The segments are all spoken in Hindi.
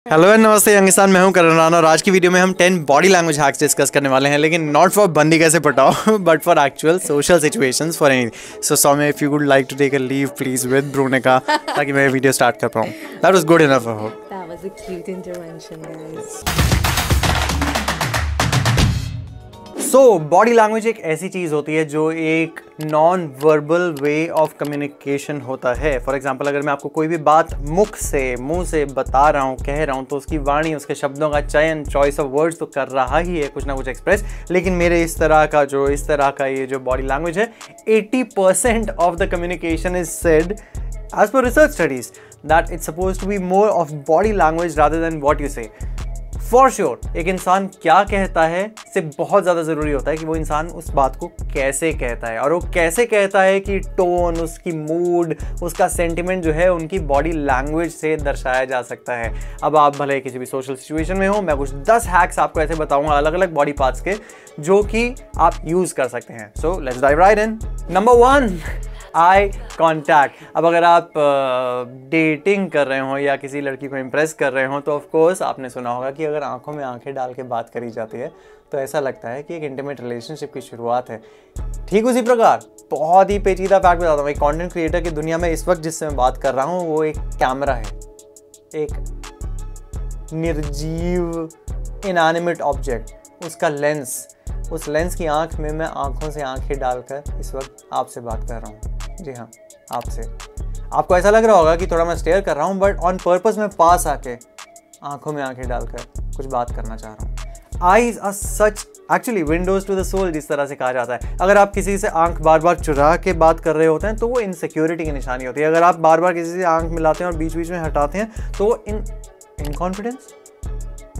हेलो एंड नमस्ते यंग इंसान, मैं हूं करण राणा और आज की वीडियो में हम 10 बॉडी लैंग्वेज हैक्स डिस्कस करने वाले हैं, लेकिन नॉट फॉर बंदी कैसे पटाओ but for actual social situations for any. So Saumya, if you would like to take a leave please with ब्रूनिका, ताकि मैं वीडियो स्टार्ट कर पाऊं। That was good enough, I hope. That was a cute intervention, guys. So body language एक ऐसी चीज़ होती है जो एक non verbal way of communication होता है। फॉर एग्जांपल, अगर मैं आपको कोई भी बात मुंह से बता रहा हूँ, कह रहा हूँ, तो उसकी वाणी, उसके शब्दों का चयन, चॉइस ऑफ वर्ड्स तो कर रहा ही है कुछ ना कुछ एक्सप्रेस, लेकिन मेरे इस तरह का ये जो बॉडी लैंग्वेज है, 80% of the communication is said as per research studies that it's supposed to be more of body language rather than what you say. For sure, एक इंसान क्या कहता है से बहुत ज़्यादा ज़रूरी होता है कि वो इंसान उस बात को कैसे कहता है, और वो कैसे कहता है कि टोन, उसकी मूड, उसका सेंटिमेंट जो है उनकी बॉडी लैंग्वेज से दर्शाया जा सकता है। अब आप भले किसी भी सोशल सिचुएशन में हो, मैं कुछ 10 हैक्स आपको ऐसे बताऊंगा अलग अलग बॉडी पार्ट्स के जो कि आप यूज़ कर सकते हैं। So let's dive right in. Number 1, eye contact. अब अगर आप डेटिंग कर रहे हो या किसी लड़की को इम्प्रेस कर रहे हो तो ऑफ कोर्स आपने सुना होगा कि अगर आंखों में आंखें डाल के बात करी जाती है तो ऐसा लगता है कि एक इंटीमेट रिलेशनशिप की शुरुआत है। ठीक उसी प्रकार बहुत ही पेचीदा फैक्ट बताता हूँ, एक कंटेंट क्रिएटर की दुनिया में इस वक्त जिससे मैं बात कर रहा हूँ वो एक कैमरा है, एक निर्जीव इनएनिमेट ऑब्जेक्ट, उसका लेंस, उस लेंस की आंख में मैं आंखों से आंखें डालकर इस वक्त आपसे बात कर रहा हूँ। जी हाँ, आपसे। आपको ऐसा लग रहा होगा कि थोड़ा मैं स्टेयर कर रहा हूँ, बट ऑन पर्पस मैं पास आके आंखों में आंखें डालकर कुछ बात करना चाह रहा हूँ। Eyes are such actually windows to the soul, जिस तरह से कहा जाता है। अगर आप किसी से आंख बार बार चुरा के बात कर रहे होते हैं तो वो इनसिक्योरिटी की निशानी होती है। अगर आप बार बार किसी से आंख मिलाते हैं और बीच बीच में हटाते हैं तो वो इनकॉन्फिडेंस,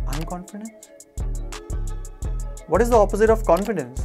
अनकॉन्फिडेंस। What is the opposite of confidence?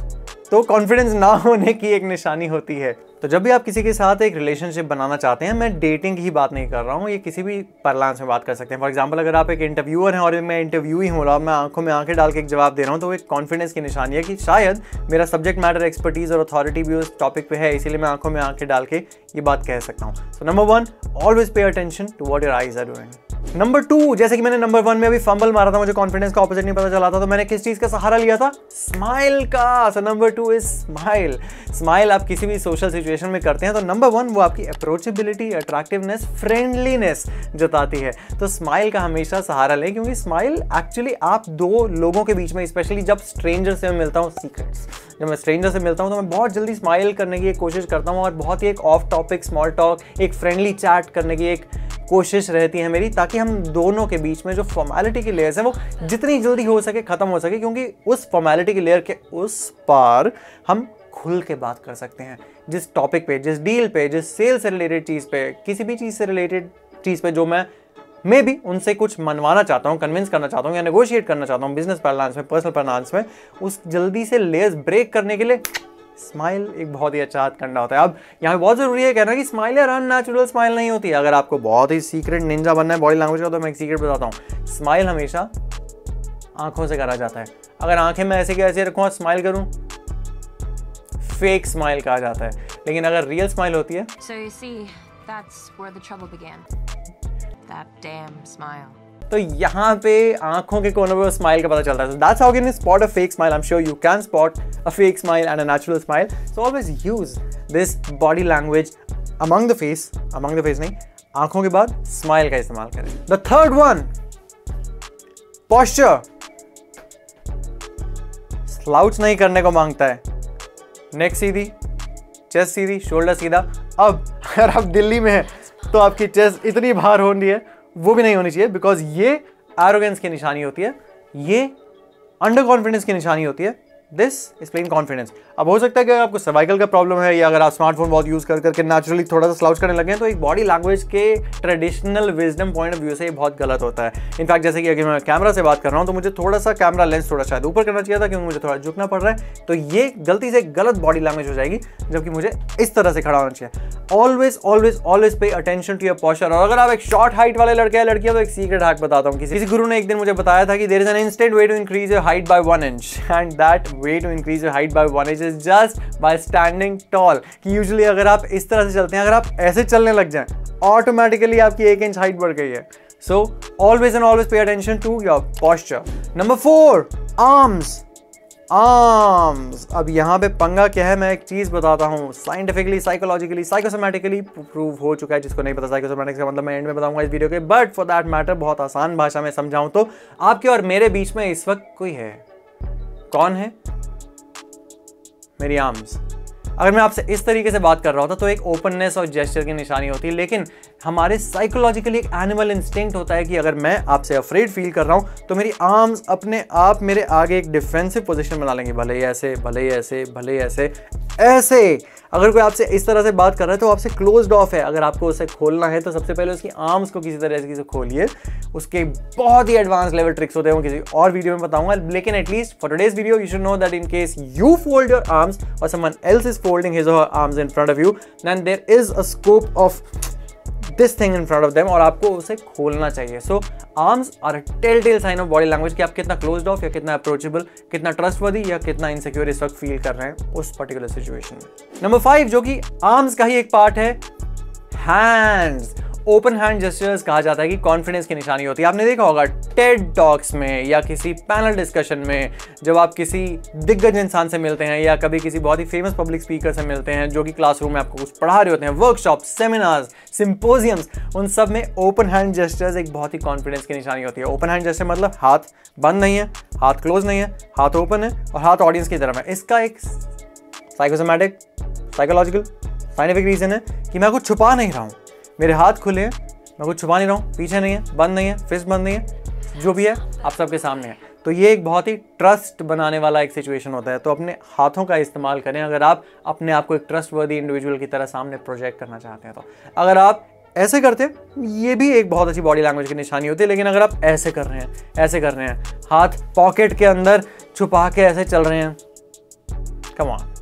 तो कॉन्फिडेंस ना होने की एक निशानी होती है। तो जब भी आप किसी के साथ एक रिलेशनशिप बनाना चाहते हैं, मैं डेटिंग की बात नहीं कर रहा हूँ, ये किसी भी पार्लांस में बात कर सकते हैं। फॉर एग्जांपल, अगर आप एक इंटरव्यूअर हैं और मैं इंटरव्यू ही हूँ और मैं आंखों में आंखें डाल के एक जवाब दे रहा हूँ, तो एक कॉन्फिडेंस की निशानी है कि शायद मेरा सब्जेक्ट मैटर एक्सपर्टीज और अथॉरिटी भी उस टॉपिक पे है, इसीलिए मैं आंखों में आंखें डाल के ये बात कह सकता हूँ। So number 1, always pay attention to what your eyes are doing. Number 2, जैसे कि मैंने नंबर 1 में अभी फंबल मारा था, मुझे कॉन्फिडेंस का ऑपोजिट नहीं पता चला था, तो मैंने किस चीज का सहारा लिया था? स्माइल का। So number 2 is smile. Smile आप किसी भी सोशल सिचुएशन में करते हैं तो नंबर 1 वो आपकी अप्रोचेबिलिटी, अट्रैक्टिवनेस, फ्रेंडलीनेस जताती है। तो स्माइल का हमेशा सहारा लें, क्योंकि स्माइल एक्चुअली आप दो लोगों के बीच में, स्पेशली जब स्ट्रेंजर से मैं मिलता हूँ, सीक्रेट्स, जब मैं स्ट्रेंजर से मिलता हूँ तो मैं बहुत जल्दी स्माइल करने की एक कोशिश करता हूँ और बहुत ही एक ऑफ टॉपिक स्मॉल टॉक, एक फ्रेंडली चैट करने की एक कोशिश रहती है मेरी, ताकि हम दोनों के बीच में जो फॉर्मेलिटी की लेयर्स है वो जितनी जल्दी हो सके ख़त्म हो सके, क्योंकि उस फॉर्मेलिटी की लेयर के उस पार हम खुल के बात कर सकते हैं। जिस टॉपिक पे, जिस डील पे, जिस सेल से रिलेटेड चीज़ पे, किसी भी चीज़ से रिलेटेड चीज़ पे जो मैं भी उनसे कुछ मनवाना चाहता हूँ, कन्विंस करना चाहता हूँ या नेगोशिएट करना चाहता हूँ बिजनेस पार्लांस में, पर्सनल पार्लांस में, उस जल्दी से लेयर्स ब्रेक करने के लिए स्माइल एक बहुत ही अच्छा हथकंडा होता है। अब यहाँ पे बहुत ज़रूरी है कहना कि स्माइल यार अननेचुरल स्माइल नहीं होती है। अगर आपको बहुत ही सीक्रेट निंजा बनना है बॉडी लैंग्वेज का तो मैं एक सीक्रेट बताता हूँ, स्माइल हमेशा आंखों से करा जाता है। अगर आंखें मैं ऐसे के ऐसे रखूँ और स्माइल करूँ, फेक स्माइल कहा जाता है, लेकिन अगर रियल स्माइल होती है, So you see, that's where the trouble began. That damn smile. तो यहाँ पे आंखों के कोनों पे स्माइल का पता चलता है। So that's how you can spot a fake smile. I'm sure you can spot a fake smile and a natural smile. So always use this body language among the face नहीं, आंखों के बाद स्माइल का इस्तेमाल करें। The third one, posture. Slouch नहीं करने को मांगता है। नेक सीधी, चेस्ट सीधी, शोल्डर सीधा। अब अगर आप दिल्ली में हैं तो आपकी चेस्ट इतनी बाहर हो रही है, वो भी नहीं होनी चाहिए, बिकॉज ये एरोगेंस की निशानी होती है, ये अंडर कॉन्फिडेंस की निशानी होती है। This is plain confidence. अब हो सकता है कि अगर आपको सर्वाइकल का प्रॉब्लम है या अगर आप स्मार्टफोन बहुत यूज कर करके नेचुरली थोड़ा सा स्लाउच करने लगे हैं, तो एक बॉडी लैंग्वेज के traditional wisdom point of view से ये बहुत गलत होता है। इनफैक्ट जैसे कि अगर मैं कैमरा से बात कर रहा हूँ तो मुझे थोड़ा सा कैमरा लेंस थोड़ा शायद ऊपर करना चाहिए था, क्योंकि मुझे थोड़ा झुकना पड़ रहा है, तो ये गलती से गलत बॉडी लैंग्वेज हो जाएगी, जबकि मुझे इस तरह से खड़ा होना चाहिए। Always always always pay attention to your posture. और अगर आप एक शॉर्ट हाइट वाले लड़के या लड़कियां तो एक सीक्रेट हैक बताता हूँ। किसी गुरु ने एक दिन मुझे बताया था कि there is an instant way to increase your height by 1 inch, and that way to increase your height by 1 inch is just by standing tall. कि यूजुअली अगर आप इस तरह से चलते हैं, अगर आप ऐसे चलने लग जाएं, ऑटोमेटिकली आपकी 1 इंच हाइट बढ़ गई है। So always and always pay attention to your posture. Number 4, arms. अब यहाँ पे पंगा क्या है, मैं एक चीज बताता हूँ, साइंटिफिकली, साइकोलॉजिकली, साइकोसोमैटिकली प्रूव हो चुका है। जिसको नहीं पता साइकोसोमैटिक्स का मतलब मैं एंड में बताऊंगा इस वीडियो के, बट फॉर दैट मैटर बहुत आसान भाषा में समझाऊं तो आपके और मेरे बीच में इस वक्त कोई है। कौन है? मेरी आर्म्स। अगर मैं आपसे इस तरीके से बात कर रहा होता तो एक ओपननेस और जेस्चर की निशानी होती है, लेकिन हमारे साइकोलॉजिकली एक एनिमल इंस्टिंक्ट होता है कि अगर मैं आपसे अफ्रेड फील कर रहा हूं तो मेरी आर्म्स अपने आप मेरे आगे एक डिफेंसिव पोजीशन बना लेंगी, भले ही ऐसे, भले ही ऐसे, भले ही ऐसे, ऐसे। अगर कोई आपसे इस तरह से बात कर रहा है तो आपसे क्लोज्ड ऑफ है। अगर आपको उसे खोलना है तो सबसे पहले उसकी आर्म्स को किसी तरह से खोलिए। उसके बहुत ही एडवांस लेवल ट्रिक्स होते हैं, वो किसी और वीडियो में बताऊंगा, लेकिन at least for today's video you should know that in case you fold your arms or someone else is folding his or her arms in front of you, then there is a scope of this thing in front of them और आपको उसे खोलना चाहिए। So arms are a tell sign of body language कि आप कितना क्लोज्ड ऑफ या कितना अप्रोचेबल, कितना ट्रस्टवर्दी या कितना इनसिक्योर इस वक्त फील कर रहे हैं उस पर्टिकुलर सिचुएशन में। नंबर 5, जो कि आर्म्स का ही एक पार्ट है, हैंड्स। ओपन हैंड जेस्चर्स कहा जाता है कि कॉन्फिडेंस की निशानी होती है। आपने देखा होगा टेड टॉक्स में या किसी पैनल डिस्कशन में, जब आप किसी दिग्गज इंसान से मिलते हैं या कभी किसी बहुत ही फेमस पब्लिक स्पीकर से मिलते हैं जो कि क्लासरूम में आपको कुछ पढ़ा रहे होते हैं, वर्कशॉप, सेमिनार्स, सिंपोजियम्स, उन सब में ओपन हैंड जेस्चर्स एक बहुत ही कॉन्फिडेंस की निशानी होती है। ओपन हैंड जेस्चर मतलब हाथ बंद नहीं है, हाथ क्लोज नहीं है, हाथ ओपन है और हाथ ऑडियंस की तरफ है। इसका एक साइकोसोमैटिक, साइकोलॉजिकल, साइंटिफिक रीजन है कि मैं कुछ छुपा नहीं रहा हूँ, मेरे हाथ खुले हैं, मैं कुछ छुपा नहीं रहा हूँ, पीछे नहीं है, बंद नहीं है, फिस्ट बंद नहीं है, जो भी है आप सबके सामने है। तो ये एक बहुत ही ट्रस्ट बनाने वाला एक सिचुएशन होता है। तो अपने हाथों का इस्तेमाल करें अगर आप अपने आप को एक ट्रस्टवर्दी इंडिविजुअल की तरह सामने प्रोजेक्ट करना चाहते हैं। तो अगर आप ऐसे करते हैं, ये भी एक बहुत अच्छी बॉडी लैंग्वेज की निशानी होती है, लेकिन अगर आप ऐसे कर रहे हैं, ऐसे कर रहे हैं, हाथ पॉकेट के अंदर छुपा के ऐसे चल रहे हैं, कम ऑन,